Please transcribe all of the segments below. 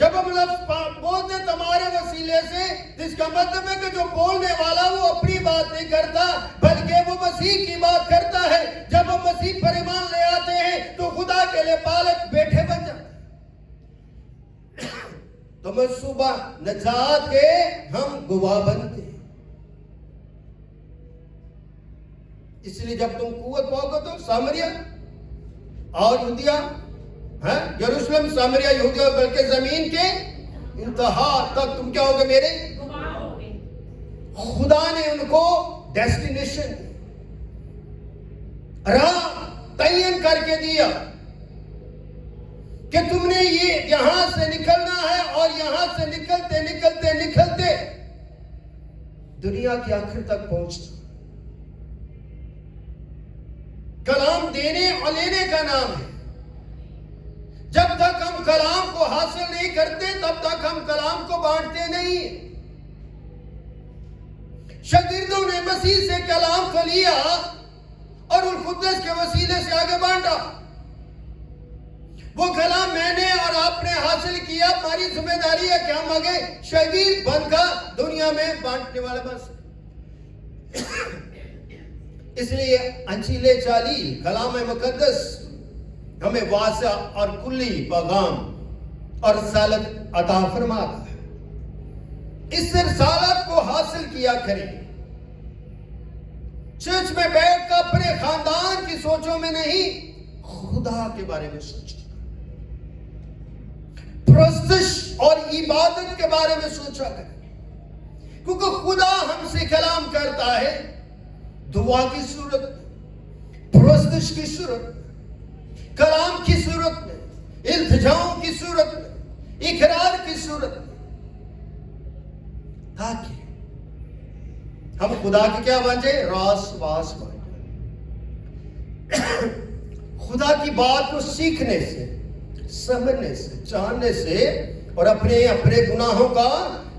جب ہم لفظ بولتے تمہارے وسیلے سے، جس کا مطلب ہے کہ جو بولنے والا وہ اپنی بات نہیں کرتا بلکہ وہ مسیح کی بات کرتا ہے۔ جب ہم مسیح پر ایمان لے آتے ہیں تو خدا کے لیے پالک بیٹھے بن جاتے ہیں، تو منصوبہ نجات کے ہم گواہ بنتے ہیں۔ اس لیے جب تم قوت پاؤ گے تو سامریہ اور یہودیہ، یروشلم، سامریہ، یہودیہ، بلکہ زمین کے انتہا تک تم کیا ہوگے؟ میرے گواہ ہوگے۔ خدا نے ان کو ڈیسٹینیشن، راہ تعین کر کے دیا کہ تم نے یہ یہاں سے نکلنا ہے، اور یہاں سے نکلتے نکلتے نکلتے دنیا کے آخر تک پہنچنا۔ کلام دینے اور لینے کا نام ہے۔ جب تک ہم کلام کو حاصل نہیں کرتے تب تک ہم کلام کو بانٹتے نہیں۔ شاگردوں نے مسیح سے کلام کو لیا اور القدس کے وسیلے سے آگے بانٹا۔ وہ کلام میں نے اور آپ نے حاصل کیا، ہماری ذمہ داری ہے کہ ہم آگے شاگرد بن کر دنیا میں بانٹنے والے بن سکیں۔ اس لیے انجیل جلیل، کلام مقدس ہمیں واضح اور کلی پیغام اور رسالت عطا فرماتا ہے۔ اس رسالت کو حاصل کیا کریں، چرچ میں بیٹھ کر اپنے خاندان کی سوچوں میں نہیں، خدا کے بارے میں سوچیں، پرستش اور عبادت کے بارے میں سوچا کریں، کیونکہ خدا ہم سے کلام کرتا ہے دعا کی صورت میں، پرستش کی صورت میں، کلام کی صورت میں، التجاؤں کی صورت میں، اقرار کی صورت میں، تاکہ ہم خدا کے کیا بن جائے؟ راس باس بن جائے۔ خدا کی بات کو سیکھنے سے، سمجھنے سے، جاننے سے اور اپنے گناہوں کا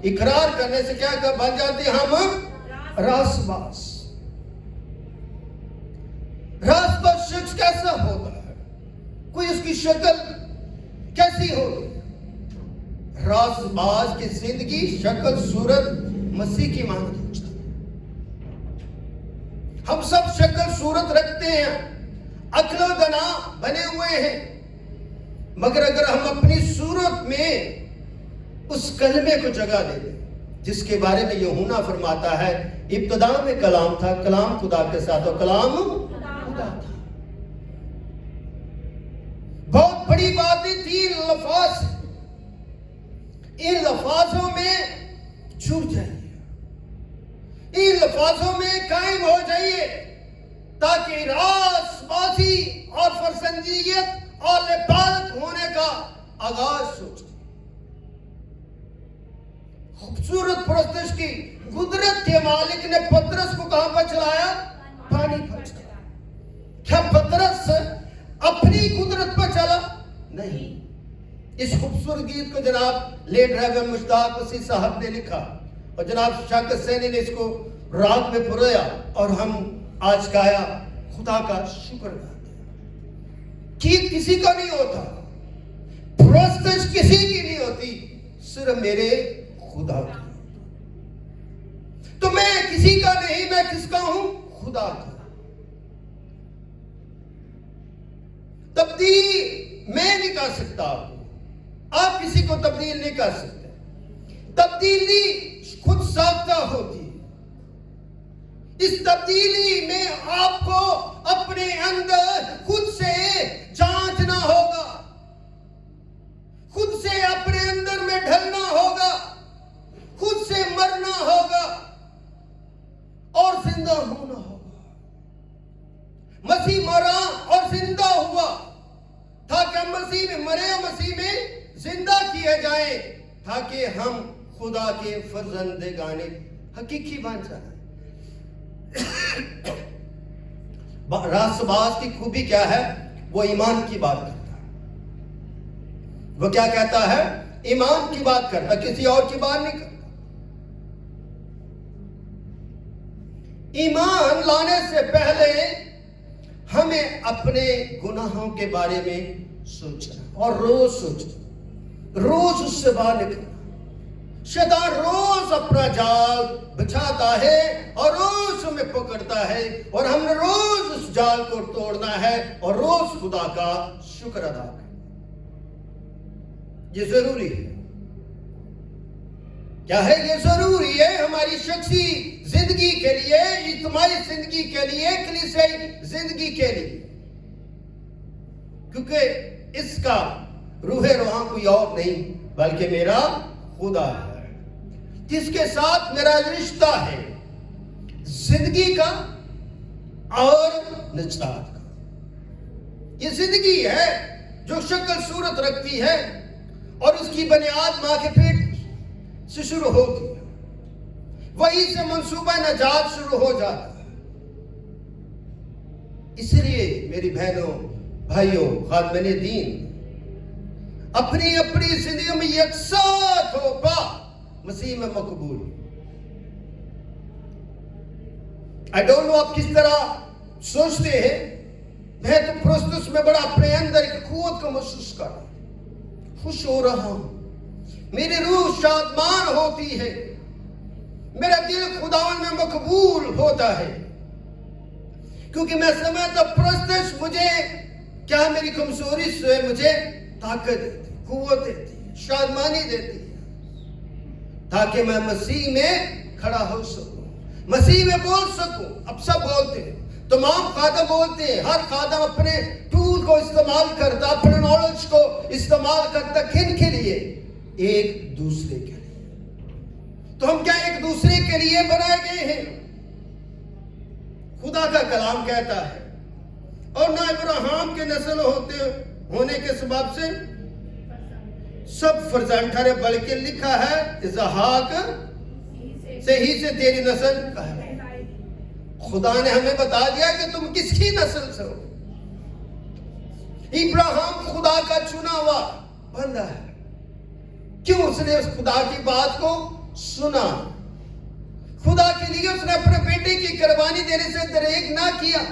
اقرار کرنے سے کیا بن جاتے ہیں؟ ہم راس باس۔ راس باس شخص کیسا ہوتا ہے؟ کوئی اس کی شکل کیسی ہوگی؟ راس باز کی زندگی، شکل، صورت مسیح کی مانند ہو جاتی ہے۔ ہم سب شکل صورت رکھتے ہیں، عقل و دنا بنے ہوئے ہیں، مگر اگر ہم اپنی صورت میں اس کلمے کو جگہ دے دیں جس کے بارے میں یوحنا فرماتا ہے، ابتدا میں کلام تھا، کلام خدا کے ساتھ، اور کلام خدا تھا۔ بہت بڑی باتیں تھی لفاظ، ان لفاظوں میں چھپ جائیے، ان لفاظوں میں قائم ہو جائیے، تاکہ راس بازی اور فرزندیت اور لبالت ہونے کا آغاز ہو جائے۔ خوبصورت پرستش کی قدرت کے مالک نے پترس کو کہاں پر چلایا؟ پانی پر چلایا۔ کیا پترس اپنی قدرت پر چلا؟ نہیں۔ اس خوبصورت گیت کو جناب لیٹ ڈرائیور مشتاق وسیع صاحب نے لکھا، اور جناب شاکر سینی نے اس کو رات میں پرویا، اور ہم آج گایا، خدا کا شکر گاتے ہیں۔ گیت کسی کا نہیں ہوتا، پرستش کسی کی نہیں ہوتی، صرف میرے خدا کی۔ تو میں کسی کا نہیں، میں کس کا ہوں؟ خدا کا۔ تبدیل میں نہیں کر سکتا، آپ کسی کو تبدیل نہیں کر سکتے۔ تبدیلی خود ساختہ ہوتی ہے۔ اس تبدیلی میں آپ کو اپنے اندر خود سے جانچنا ہوگا، خود سے اپنے اندر میں ڈھلنا ہوگا، خود سے مرنا ہوگا اور زندہ ہونا ہوگا۔ مسیح مرا اور زندہ ہوا تاکہ ہم مسیح میں مرے اور مسیح میں زندہ کیے جائیں، تاکہ ہم خدا کے فرزندگان حقیقی بن جائیں۔ راس باز کی خوبی کیا ہے؟ وہ ایمان کی بات کرتا ہے۔ وہ کیا کہتا ہے؟ ایمان کی بات کرتا، کسی اور کی بات نہیں کرتا۔ ایمان لانے سے پہلے ہمیں اپنے گناہوں کے بارے میں سوچنا، اور روز سوچنا، روز اس سے باہر نکلنا. شیطان روز اپنا جال بچھاتا ہے اور روز ہمیں پکڑتا ہے اور ہم نے روز اس جال کو توڑنا ہے اور روز خدا کا شکر ادا کرنا. یہ ضروری ہے. کیا ہے یہ ضروری ہے ہماری شخصی زندگی کے لیے, اجتماعی زندگی کے لیے, کلیسائی زندگی کے لیے, کیونکہ اس کا روح روحاں کوئی اور نہیں بلکہ میرا خدا ہے جس کے ساتھ میرا رشتہ ہے زندگی کا اور نجات کا. یہ زندگی ہے جو شکل صورت رکھتی ہے اور اس کی بنیاد ماں کے پیٹ سے شروع ہوتی ہے. وہیں سے منصوبہ نجات شروع ہو جاتا ہے. اس لیے میری بہنوں بھائیوں خادمین دین اپنی اپنی زندگی میں یکساں توبہ مسیح میں مقبول. I don't know آپ کس طرح سوچتے ہیں. میں تو پرستش میں بڑا اپنے اندر ایک قوت کو محسوس کر رہا ہوں, خوش ہو رہا ہوں, میری روح شادمان ہوتی ہے, میرا دل خداوند میں مقبول ہوتا ہے, کیونکہ میں سمجھتا پرستش مجھے کیا میری کمزوری سے مجھے طاقت دیتی, قوت دیتی, شادمانی دیتی ہے تاکہ میں مسیح میں کھڑا ہو سکوں, مسیح میں بول سکوں. اب سب بولتے ہیں, تمام خادم بولتے ہیں, ہر خادم اپنے ٹول کو استعمال کرتا, اپنے نالج کو استعمال کرتا. کن کے لیے؟ ایک دوسرے کے لیے. تو ہم کیا ایک دوسرے کے لیے بنائے گئے ہیں؟ خدا کا کلام کہتا ہے اور نہ ابراہیم کے نسل ہونے کے سبب سے سب فرزند ٹھہرے, بلکہ لکھا ہے اسحاق سے ہی سے تیری نسل ہے. خدا نے ہمیں بتا دیا کہ تم کس کی نسل سے ہو. ابراہیم خدا کا چنا ہوا بندہ ہے. کیوں؟ اس نے اس خدا کی بات کو سنا. خدا کے لیے اس نے اپنے بیٹے کی قربانی دینے سے دریغ نہ کیا.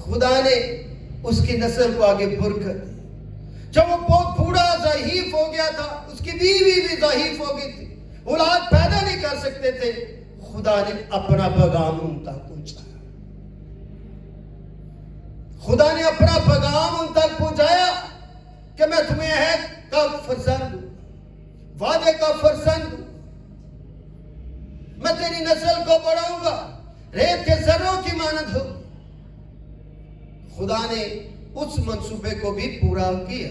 خدا نے اس کی نسل کو آگے برکت دی. جب وہ بہت بوڑھا ضعیف ہو گیا تھا, اس کی بیوی بھی ضعیف ہو گئی تھی, اولاد پیدا نہیں کر سکتے تھے, خدا نے اپنا پیغام ان تک پہنچایا. خدا نے اپنا پیغام ان تک پہنچایا کہ میں تمہیں عہد کا فرزند دوں, وعدے کا فرزند دوں, میں تیری نسل کو بڑھاؤں گا, ریت کے ذروں کی مانند ہو. خدا نے اس منصوبے کو بھی پورا کیا.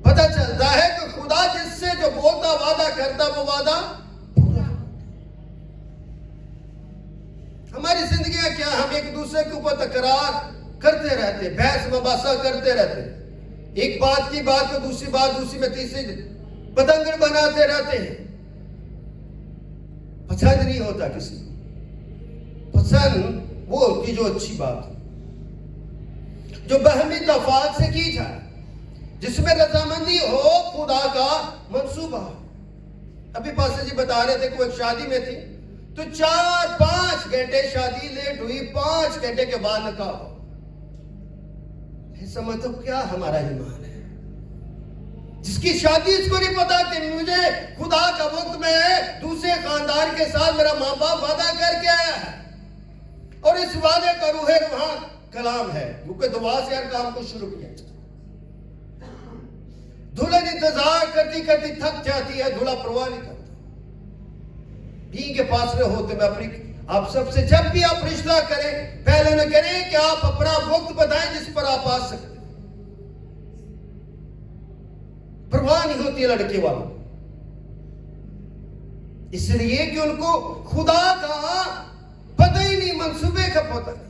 پتہ چلتا ہے کہ خدا جس سے جو بولتا وعدہ کرتا وہ وعدہ پورا. ہماری زندگیاں کیا, ہم ایک دوسرے کے اوپر تکرار کرتے رہتے, بحث مباحثہ کرتے رہتے, ایک بات کی بات کو دوسری بات, دوسری میں تیسری پتنگڑ بناتے رہتے ہیں. پسند نہیں ہوتا کسی کو. پسند وہ ہوتی جو اچھی بات ہے, جو باہمی تفاعل سے کی جائے, جس میں رضامندی ہو خدا کا منصوبہ. ابھی پاسٹر جی بتا رہے تھے کہ وہ ایک شادی میں تھی تو 4-5 گھنٹے شادی لیٹ ہوئی, 5 گھنٹے کے بعد نکاح ہو. سمجھتا ہوں کیا ہمارا ایمان ہے, جس کی شادی اس کو نہیں پتا کہ مجھے خدا کا وقت میں دوسرے خاندان کے ساتھ میرا ماں باپ وعدہ کر کے آیا ہے اور اس وعدے کا روح وہاں کلام ہے, کیونکہ دعا سے ہر کام کو شروع کیا جائے. دلہن انتظار کرتی کرتی تھک جاتی ہے, دلہا پرواہ نہیں کرتا. دین کے پاس میں ہوتے میں اپنی آپ سب سے جب بھی آپ رشتہ کریں پہلے نہ کریں کہ آپ اپنا وقت بتائیں جس پر آپ آ سکتے. پرواہ نہیں ہوتی لڑکے والوں, اس لیے کہ ان کو خدا کا پتہ ہی نہیں, منصوبے کا پتہ نہیں.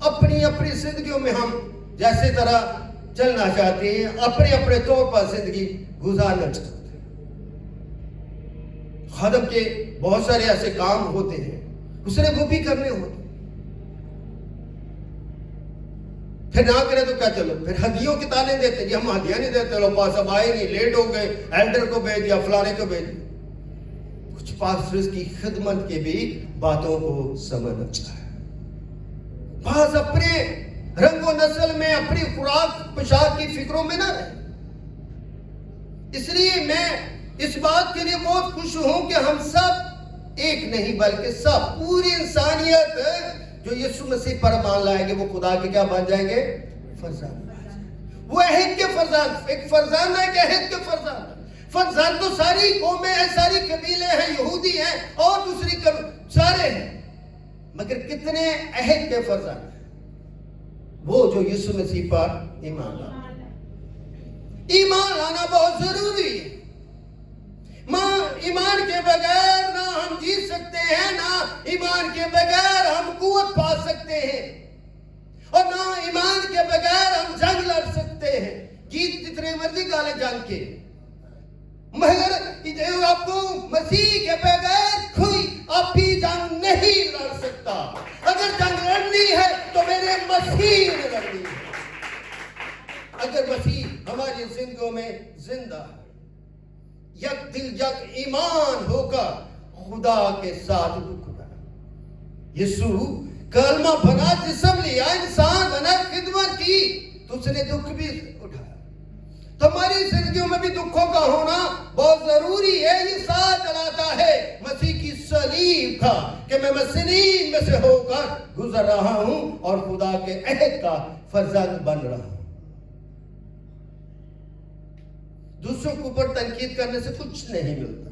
اپنی اپنی زندگیوں میں ہم جیسے طرح چلنا چاہتے ہیں, اپنے اپنے طور پر زندگی گزارنا چاہتے ہیں. خادم کے بہت سارے ایسے کام ہوتے ہیں, اس نے وہ بھی کرنے ہوتے. پھر نہ کرے تو کیا, چلو پھر ہدیوں کی تانے دیتے, جی ہم ہدیاں نہیں دیتے, لو پاس اب آئے نہیں, لیٹ ہو گئے, ایلڈر کو بھیج دیا, فلانے کو بھیج دیا. کچھ پاسٹرز کی خدمت کے بھی باتوں کو سمجھنا چاہے. بعض اپنے رنگ و نسل میں, اپنی خوراک پوشاک کی فکروں میں نہ رہے. اس لیے میں اس بات کے لیے بہت خوش ہوں کہ ہم سب ایک نہیں بلکہ سب پوری انسانیت جو یسوع مسیح پر ایمان لائیں گے وہ خدا کے کیا بن جائیں گے؟ فرزند۔ وہ عہد کے فرزند، ایک فرزند ہے کہ عہد کے فرزند۔ فرزند تو ساری قومیں ہیں، ساری قبیلے ہیں، یہودی ہیں اور دوسری سارے ہیں، مگر کتنے عہد کے فرزند ہیں؟ وہ جو یسوع مسیح پر ایمان لانا۔ ایمان لانا بہت ضروری ہے۔ ایمان کے بغیر نہ ہم جی سکتے ہیں، نہ ایمان کے بغیر ہم قوت پا سکتے ہیں، اور نہ ایمان کے بغیر ہم جنگ لڑ سکتے ہیں۔ جیت جتنے مرضی گالے جنگ کے، مگر آپ کو مسیح کے بغیر کوئی آپ بھی جنگ نہیں لڑ سکتا۔ اگر جنگ لڑنی ہے تو میرے مسیح نے لڑنی ہے۔ اگر مسیح ہماری زندگیوں میں زندہ ہے، یک دل یک ایمان ہو کر خدا کے ساتھ دکھ اٹھایا۔ یسوع کلمہ بنا، جسم لیا، انسان بنا، خدمت کی، تو اس نے دکھ بھی اٹھایا۔ تو ہماری زندگیوں میں بھی دکھوں کا ہونا بہت ضروری ہے۔ یہ ساتھ چلاتا ہے مسیح کی صلیب کا، کہ میں مسیح میں سے ہو کر گزر رہا ہوں اور خدا کے عہد کا فرزند بن رہا ہوں۔ دوسروں کے اوپر تنقید کرنے سے کچھ نہیں ملتا۔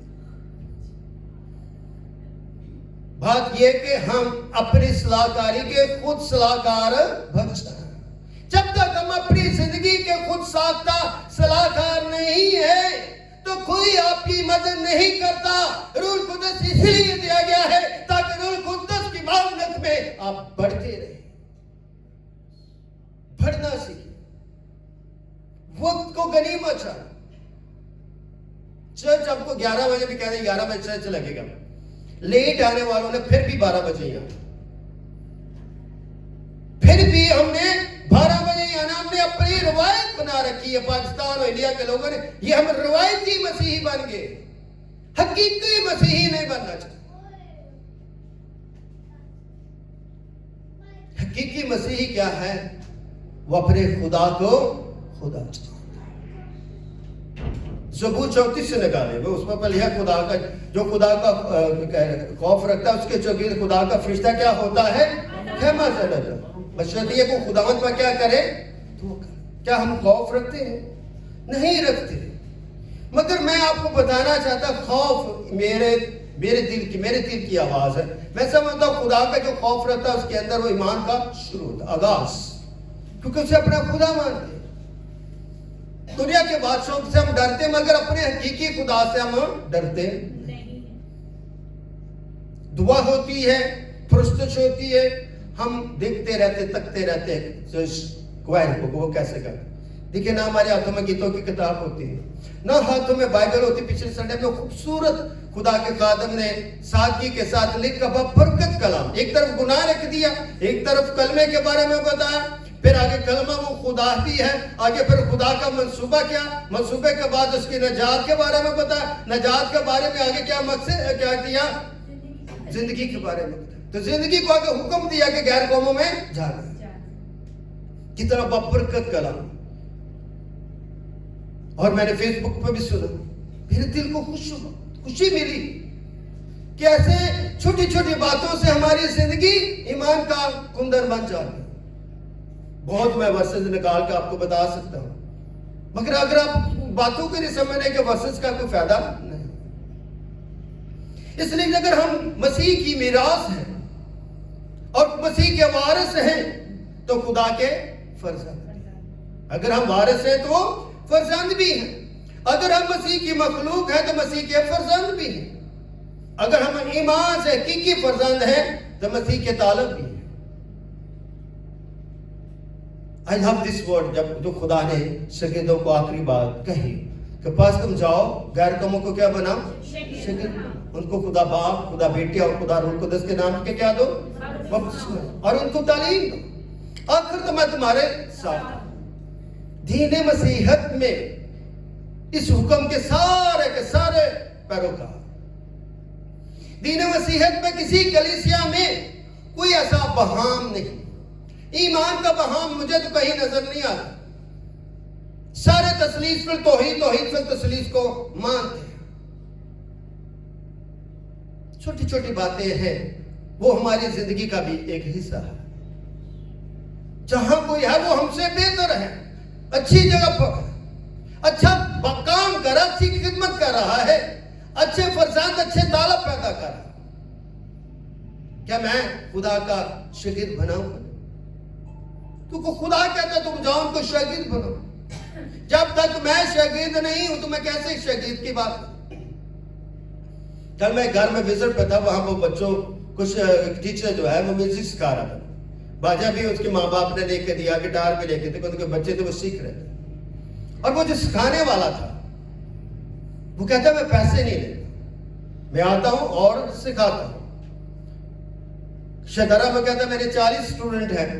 بات یہ کہ ہم اپنی صلاح کاری کے خود صلاح کار بن جائیں۔ جب تک ہم اپنی زندگی کے خود ساختہ صلاح کار نہیں ہے تو کوئی آپ کی مدد نہیں کرتا۔ روح القدس اس لیے دیا گیا ہے تاکہ روح القدس کی معاونت میں آپ بڑھتے رہیں، بڑھنا سیکھیں، وقت کو غنیمت چاہیے۔ چرچ آپ کو 11 بجے بھی کہہ دیں 11 بجے چرچ لگے گا، لیٹ آنے والوں نے پھر بھی 12 بجے ہی آنا، پھر بھی ہم نے 12 بجے ہی آنا۔ ہم نے اپنی روایت بنا رکھی ہے، پاکستان اور انڈیا کے لوگوں نے، یہ ہم روایتی مسیحی بن گئے، حقیقی مسیحی نہیں بننا چاہتے۔ حقیقی مسیحی کیا ہے؟ وہ اپنے خدا کو خدا چاہتا ہے۔ زبور 34 سے نکالے وہ، اس میں پہلے ہے خدا کا جو خدا کا خوف رکھتا ہے اس کے چوکید خدا کا فرشتہ کیا ہوتا ہے؟ خیمہ سے ڈرتا۔ بشرط یہ کہ خداوند پر کیا کرے تو وہ کرے۔ کیا ہم خوف رکھتے ہیں؟ نہیں رکھتے۔ مگر میں آپ کو بتانا چاہتا، خوف میرے دل کی آواز ہے۔ میں سمجھتا ہوں خدا کا جو خوف رکھتا ہے اس کے اندر وہ ایمان کا شروع ہوتا، آغاز، کیونکہ اسے اپنا خدا مانتے ہیں۔ دنیا کے بادشاہوں سے ہم ڈرتے مگر اپنے حقیقی خدا سے ہم ڈرتے نہیں۔ دعا ہوتی ہے، پرستش ہوتی ہے، ہم دیکھتے رہتے، تکتے رہتے کوائر کو وہ کیسے کرتے۔ دیکھیں نہ ہمارے ہاتھوں میں گیتوں کی کتاب ہوتی ہے، نہ ہاتھوں میں بائبل ہوتی۔ پچھلے سنڈے میں خوبصورت خدا کے خادم نے سادگی کے ساتھ لکھا برکت کلام، ایک طرف گناہ رکھ دیا، ایک طرف کلمے کے بارے میں بتایا، پھر آگے کلمہ وہ خدا بھی ہے، آگے پھر خدا کا منصوبہ کیا، منصوبے کے بعد اس کی نجات کے بارے میں بتایا، نجات کے بارے میں آگے کیا مقصد کیا دیا، زندگی کے بارے میں بتایا۔ تو زندگی کو آگے حکم دیا کہ غیر قوموں میں جانا، کتنا بابرکت کلام۔ اور میں نے فیس بک پہ بھی سنا، میرے دل کو خوشی ملی کہ ایسے چھوٹی چھوٹی باتوں سے ہماری زندگی ایمان کا کندر بن جاتی۔ بہت میں ورسز نکال کے آپ کو بتا سکتا ہوں، مگر اگر آپ باتوں کو نہیں سمجھنے کے ورسز کا کوئی فائدہ نہیں۔ اس لیے اگر ہم مسیح کی میراث ہیں اور مسیح کے وارث ہیں تو خدا کے فرزند ہیں۔ اگر ہم وارث ہیں تو فرزند بھی ہیں، اگر ہم مسیح کی مخلوق ہیں تو مسیح کے فرزند بھی ہیں، اگر ہم ایمان سے حقیقی فرزند ہیں تو مسیح کے طالب بھی ہیں۔ I love this word، جب جو خدا نے شاگردوں کو آخری بات کہی کہ پاس تم جاؤ غیر قوموں کو کیا بناؤ، شاگرد، ان کو خدا باپ، خدا بیٹے اور خدا روح القدس کے نام کے کیا دو، بپتسمہ، اور ان کو تعلیم دو، آخر تو میں تمہارے ساتھ ہوں۔ دین مسیحیت میں اس حکم کے سارے پیروکار، دین مسیحیت میں کسی کلیسیا میں کوئی ایسا بہام نہیں، ایمان کا بہام مجھے تو کہیں نظر نہیں آتا۔ سارے تسلیس پر توحید پر تسلیس کو مانتے ہیں. چھوٹی چھوٹی باتیں ہیں، وہ ہماری زندگی کا بھی ایک حصہ ہے. جہاں کوئی ہے وہ ہم سے بہتر ہے، اچھی جگہ پر ہے، اچھا کام کر رہا، اچھی خدمت کر رہا ہے، اچھے فرزند، اچھے طالب پیدا کر رہا. کیا میں خدا کا شاگرد بناؤں؟ کیونکہ خدا کہتا ہے تم جاؤ ان کو شاگرد بناؤ. جب تک میں شاگرد نہیں ہوں تو میں کیسے شاگرد کی بات کروں؟ کل میں گھر میں وزٹ پہ تھا، وہاں وہ بچوں کچھ ٹیچر جو ہے وہ میوزک سکھا رہا تھا. باجا بھی اس کے ماں باپ نے لے کے دیا، گٹار بھی لے کے دیا، ان کے بچے تھے وہ سیکھ رہے تھے. اور وہ جو سکھانے والا تھا وہ کہتا ہے میں پیسے نہیں لیتا، میں آتا ہوں اور سکھاتا ہوں. شدرہ میں کہتا ہے میرے 40 اسٹوڈنٹ ہیں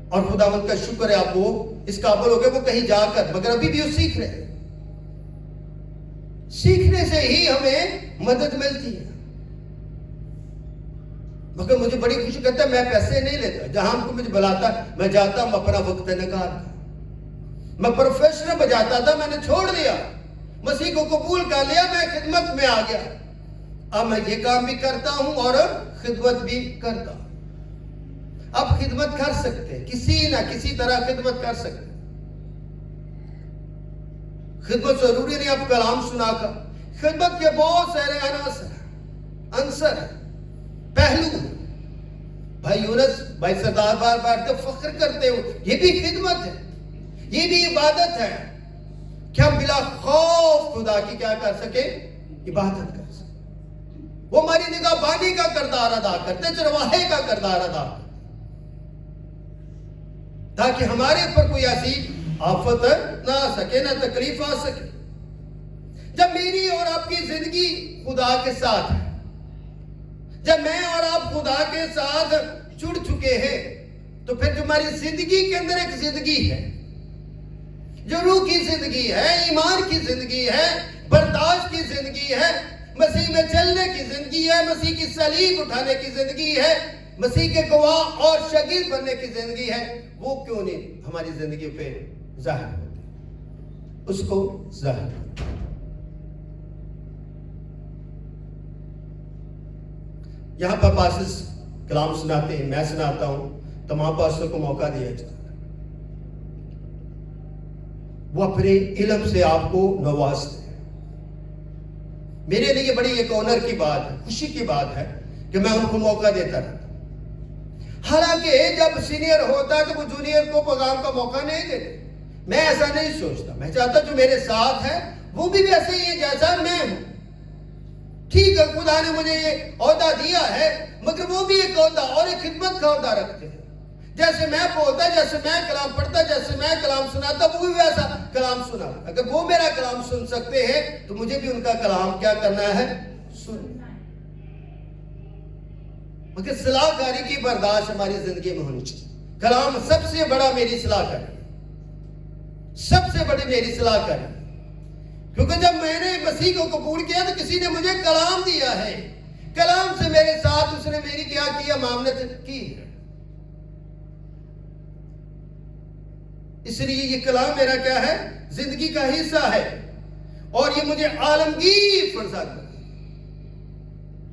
اور خداوند کا شکر ہے آپ وہ اس قابل ہو گئے وہ کہیں جا کر، مگر ابھی بھی وہ سیکھ رہے ہیں. سیکھنے سے ہی ہمیں مدد ملتی ہے. مگر مجھے بڑی خوشی کرتا ہے میں پیسے نہیں لیتا، جہاں ہم کو مجھے بلاتا میں جاتا ہوں اپنا وقت نکالتا. میں پروفیشنل بجاتا تھا، میں نے چھوڑ دیا، مسیح کو قبول کر لیا، میں خدمت میں آ گیا. اب میں یہ کام بھی کرتا ہوں اور خدمت بھی کرتا ہوں. اب خدمت کر سکتے، کسی نہ کسی طرح خدمت کر سکتے. خدمت ضروری نہیں اب کلام سنا کر. خدمت کے بہت سارے عنصر ہیں، پہلو ہیں. بھائی یونس، بھائی سردار بار بار تو فخر کرتے ہو، یہ بھی خدمت ہے، یہ بھی عبادت ہے کہ ہم بلا خوف خدا کی کیا کر سکے؟ عبادت کر سکے. وہ ہماری نگاہ بانی کا کردار ادا کرتے، چرواہے کا کردار ادا کرتے، تاکہ ہمارے اوپر کوئی ایسی آفت نہ آ سکے، نہ تکلیف آ سکے. جب میری اور آپ کی زندگی خدا کے ساتھ ہے، جب میں اور آپ خدا کے ساتھ جڑ چکے ہیں، تو پھر جو ہماری زندگی کے اندر ایک زندگی ہے، جو روح کی زندگی ہے، ایمان کی زندگی ہے، برداشت کی زندگی ہے، مسیح میں چلنے کی زندگی ہے، مسیح کی صلیب اٹھانے کی زندگی ہے، مسیح کے گواہ اور شاگرد بننے کی زندگی ہے، وہ کیوں نہیں ہماری زندگی پہ ظاہر ہوتی؟ اس کو ظاہر ہوتی. یہاں پر پاسٹرز کلام سناتے ہیں، میں سناتا ہوں، تمام پاسٹروں کو موقع دیا جاتا ہے. وہ اپنے علم سے آپ کو نوازتے ہیں. میرے لیے بڑی ایک آنر کی بات ہے، خوشی کی بات ہے کہ میں ان کو موقع دیتا رہتا. حالانکہ جب سینئر ہوتا ہے تو وہ جونیئر کو پیغام کا موقع نہیں دیتے. میں ایسا نہیں سوچتا، میں چاہتا جو میرے ساتھ ہے وہ بھی ویسے ہی ہے جیسا میں ہوں. ٹھیک ہے، خدا نے مجھے یہ عہدہ دیا ہے، مگر وہ بھی ایک عہدہ اور ایک خدمت کا عہدہ رکھتے ہیں. جیسے میں بولتا، جیسے میں کلام پڑھتا، جیسے میں کلام سناتا، وہ بھی ویسا کلام سنا. اگر وہ میرا کلام سن سکتے ہیں تو مجھے بھی ان کا کلام کیا کرنا ہے؟ سننا. مگر صلاح کاری کی برداشت ہماری زندگی میں ہونی چاہیے. کلام سب سے بڑا میری صلاح کاری، سب سے بڑی میری صلاح کاری. کیونکہ جب میں نے مسیح کو قبول کیا تو کسی نے مجھے کلام دیا ہے، کلام سے میرے ساتھ اس نے میری کیا کیا؟ معاملت کی. اس لیے یہ کلام میرا کیا ہے؟ زندگی کا حصہ ہے. اور یہ مجھے عالمگیر فرزند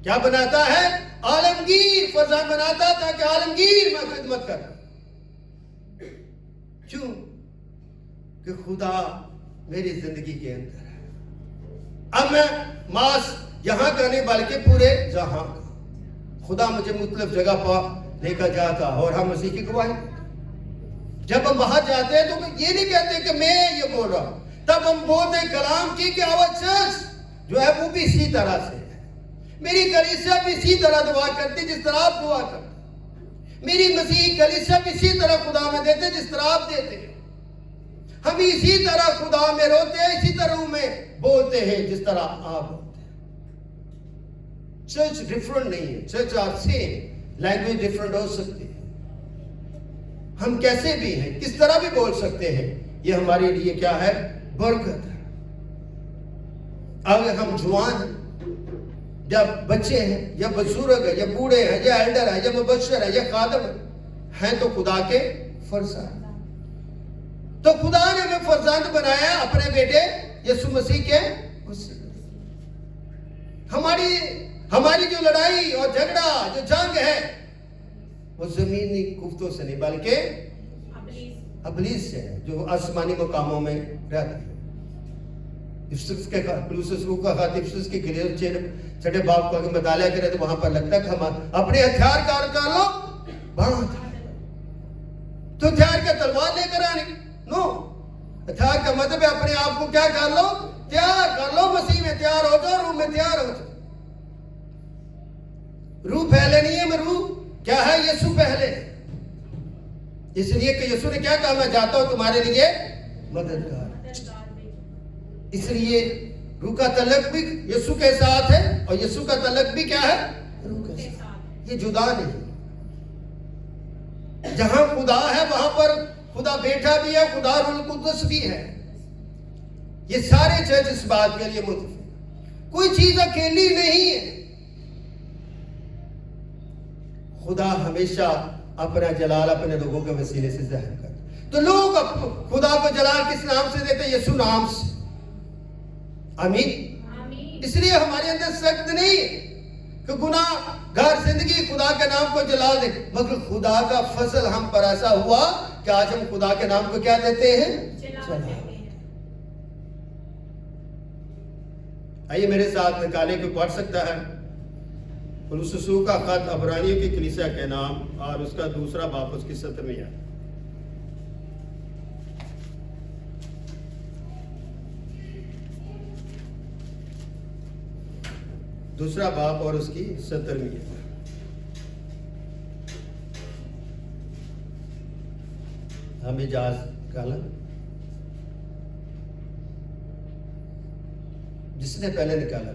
کیا بناتا ہے؟ عالمگیر فرزند بناتا تاکہ عالمگیر میں خدمت کروں. کیوں؟ کہ خدا میری زندگی کے اندر ہے. اب میں ماس یہاں کا نہیں بلکہ پورے جہاں کا. خدا مجھے مختلف جگہ پر لے کر جاتا اور ہم مسیح کی گواہی. جب ہم باہر جاتے ہیں تو یہ نہیں کہتے کہ میں یہ بول رہا ہوں، تب ہم بولتے ہیں کلام کی کہ our church جو ہے وہ بھی اسی طرح سے ہے. میری کلیسیا بھی اسی طرح دعا کرتی جس طرح آپ دعا کرتے. میری مسیح کلیسیا بھی اسی طرح خدا میں دیتے جس طرح آپ دیتے ہیں. ہم اسی طرح خدا میں روتے ہیں، اسی طرح میں بولتے ہیں جس طرح آپ بولتے ہیں. چرچ ڈیفرنٹ نہیں ہے، چرچ آپ سیم، لینگویج ڈیفرنٹ ہو سکتی ہے، ہم کیسے بھی ہیں، کس طرح بھی بول سکتے ہیں. یہ ہمارے لیے کیا ہے؟ برکت ہے. اگر ہم جوان ہیں یا بچے ہیں یا بزرگ ہیں یا بوڑھے ہیں یا ایلڈر ہیں یا مبشر ہیں یا خادم ہیں تو خدا کے فرزند. تو خدا نے ہمیں فرزند بنایا اپنے بیٹے یسوع مسیح کے وسیلے سے۔ ہماری جو لڑائی اور جھگڑا جو جنگ ہے وہ زمینی قوتوں سے نہیں بلکہ ابلیس سے ہے جو آسمانی مقاموں میں رہتا ہے۔ افسس کے چھٹے باب کو اگر مطالعہ کرے تو وہاں پر لگتا ہے کہ ہم اپنے ہتھیار کار کر لو باندھ، تو ہتھیار کا تلوار لے کر آنے نو، ہتھیار کا مطلب ہے اپنے آپ کو کیا کر لو، تیار کر لو، مسیح میں تیار ہو جاؤ، روح میں تیار ہو جاؤ۔ روح پہلے نہیں ہے، میں روح کیا ہے، یسوع پہلے، اس لیے کہ یسوع نے کیا کہا، میں جاتا ہوں تمہارے لیے مددگار۔ اس لیے روح کا تعلق بھی یسوع کے ساتھ ہے اور یسوع کا تعلق بھی کیا ہے، روح کے ساتھ، یہ جدا نہیں۔ جہاں خدا ہے وہاں پر خدا بیٹا بھی ہے، خدا روح القدس بھی ہے۔ یہ سارے چرچ اس بات کے لیے متفق، کوئی چیز اکیلی نہیں ہے۔ خدا ہمیشہ اپنا جلال اپنے لوگوں کے وسیلے سے ظاہر کرتا، تو لوگ خدا کو جلال کس نام سے دیتے، یسوع نام سے۔ آمین۔ اس لیے ہمارے اندر سخت نہیں کہ گناہ گار زندگی خدا کے نام کو جلال دے، مگر خدا کا فضل ہم پر ایسا ہوا کہ آج ہم خدا کے نام کو کیا دیتے ہیں، جلال۔ آئیے میرے ساتھ نکالے کوئی پڑھ سکتا ہے کولوسیوں کا خط عبرانیوں کی کلیسیا کے نام اور اس کا دوسرا باب اس کی 17ویں آیت۔ دوسرا باب اور اس کی 17ویں آیت۔ ہم اجاز کالا جس نے پہلے نکالا،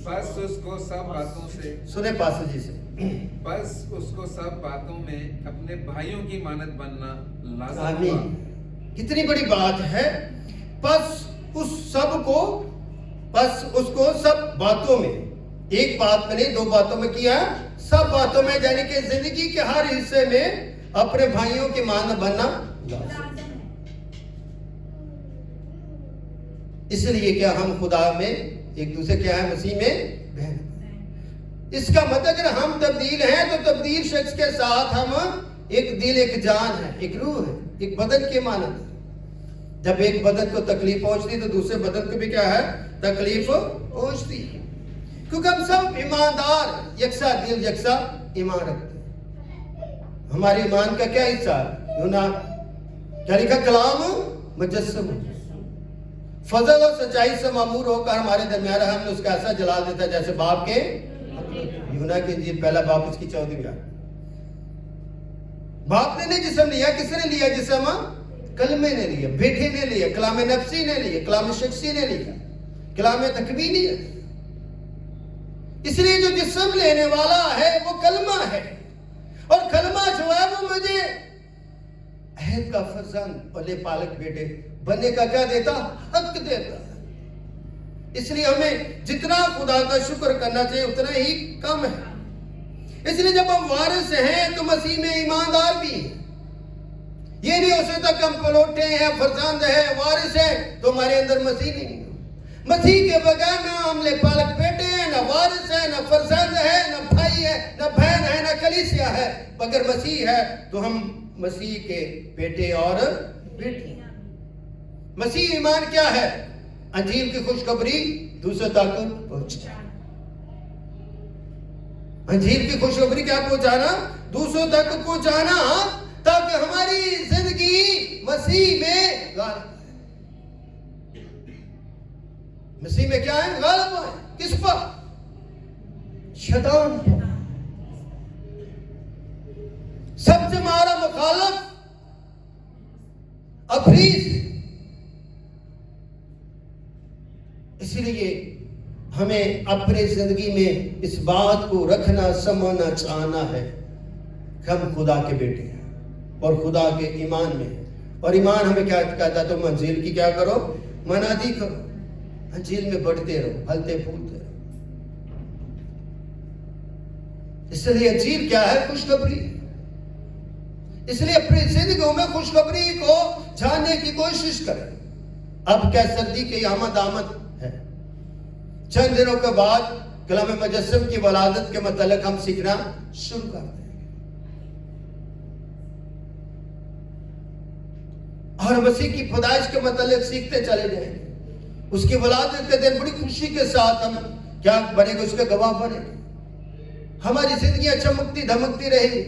بس اس کو سب باتوں سے سنے پاسے جی سے، بس اس کو سب باتوں میں اپنے بھائیوں کی مانند بننا لازم ہوا۔ آمین۔ کتنی بڑی بات ہے، بس اس کو سب باتوں میں، ایک بات میں نہیں، دو باتوں میں کیا، سب باتوں میں، یعنی کہ زندگی کے ہر حصے میں اپنے بھائیوں کی مانند بننا لازم۔ اس لیے کیا ہم خدا میں ایک دوسرے کیا ہے، مسیح میں بہن۔ اس کا مطلب اگر ہم تبدیل ہیں تو تبدیل شخص کے ساتھ ہم ایک دل، ایک جان ہے، ایک روح ہے، ایک بدن کے مانند ہے۔ جب ایک بدن کو تکلیف پہنچتی تو دوسرے بدن کو بھی کیا ہے، تکلیف پہنچتی ہے، کیونکہ ہم سب ایماندار، یکساں دل، یکساں ایمان رکھتے ہیں۔ ہمارے ایمان کا کیا حصہ ہے، کیا لکھا، کلام مجسم، فضل اور سچائی سے معمور ہو کر ہمارے درمیان ہم نے اس کا ایسا جلال دیتا ہے جیسے باپ کے، یونا کے انجیل پہلا باب اس کی 14ویں آیت۔ باپ نے نہیں جسم لیا، کس نے لیا جسم، کلمے نے لیا، بیٹے نے لیا، کلام نفسی نے لیا، کلام شخصی نے لیا، کلام تکوینی ہے۔ اس لیے جو جسم لینے والا ہے وہ کلمہ ہے، اور کلمہ جو ہے وہ مجھے عہد کا فرزند اور لے پالک بیٹے بننے کا کیا دیتا، حق دیتا ہے۔ اس لیے ہمیں جتنا خدا کا شکر کرنا چاہیے اتنا ہی کم ہے۔ اس لیے جب ہم وارث ہیں تو مسیح میں ایماندار بھی ہیں۔ یہ نہیں ہو سکتا کہ ہم پلوٹے ہیں، فرزند ہیں، وارث ہیں تو ہمارے اندر مسیح نہیں ہے۔ مسیح کے بغیر نہ ہم لے پالک بیٹے ہیں، نہ وارث ہیں، نہ فرزند ہے، نہ بھائی ہے، نہ بہن ہے، نہ کلیسیا ہے۔ اگر مسیح ہے تو ہم مسیح کے بیٹے اور بیٹی۔ مسیح ایمان کیا ہے، انجیل کی خوشخبری دوسرے تک پہنچانا۔ انجیل کی خوشخبری کیا پہنچانا، دوسروں تک پہنچانا، تاکہ ہماری زندگی مسیح میں غالب ہے۔ مسیح میں کیا ہے، غالب ہے، کس پر، شیطان پر۔ سب سے ہمارا مخالف ابلیس۔ اس لیے ہمیں اپنے زندگی میں اس بات کو رکھنا، سمجھنا، چاہنا ہے کہ ہم خدا کے بیٹے ہیں اور خدا کے ایمان میں ہیں۔ اور ایمان ہمیں کیا کہتا ہے، تم انجیل کی کیا کرو، منادی کرو، انجیل میں بڑھتے رہو، پھلتے پھولتے رہو۔ اس لیے انجیل کیا ہے، خوشخبری۔ اس لیے اپنی زندگیوں میں خوشخبری کو جاننے کی کوشش کریں. اب کیا سردی کی آمد ہے. چند دنوں کے بعد کلام مجسم کی ولادت کے متعلق ہم سیکھنا شروع کر دیں گے. اور مسیح کی پیدائش کے متعلق سیکھتے چلے جائیں گے. اس کی ولادت کے دن بڑی خوشی کے ساتھ ہم کیا بنے گے, اس کے گواہ بنے گے. ہماری زندگیاں چمکتی دھمکتی رہے گی.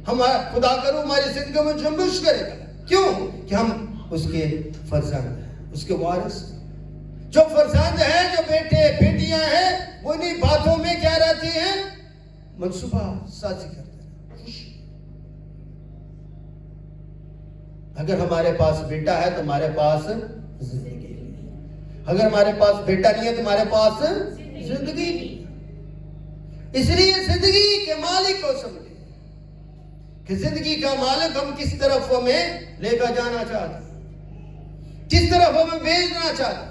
خدا کرو ہماری زندگیوں میں جنبش کرے گا. کیوں کہ ہم اس کے فرزند ہیں, اس کے وارث ہیں. جو فرزند ہیں, جو بیٹے بیٹیاں ہیں, وہ انہیں باتوں میں کیا رہتی ہیں, منصوبہ سازی کرتے ہیں, خوشی. اگر ہمارے پاس بیٹا ہے تو ہمارے پاس زندگی نہیں. اگر ہمارے پاس بیٹا نہیں ہے تو ہمارے پاس زندگی نہیں. اس لیے زندگی کے مالک کو سمجھیں کہ زندگی کا مالک ہم کس طرف ہمیں لے کر جانا چاہتا ہے, کس طرف ہمیں بھیجنا چاہتا ہے.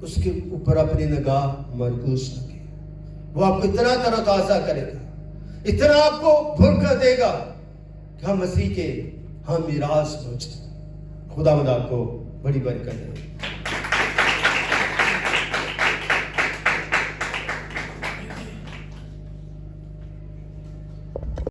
اس کے اوپر اپنی نگاہ مرکوز رکھیں. وہ آپ کو اتنا تر و تازہ کرے گا, اتنا آپ کو برکت دے گا کہ ہم مسیح کے ہم میراث پہنچیں. خدا آپ کو بڑی برکت دے.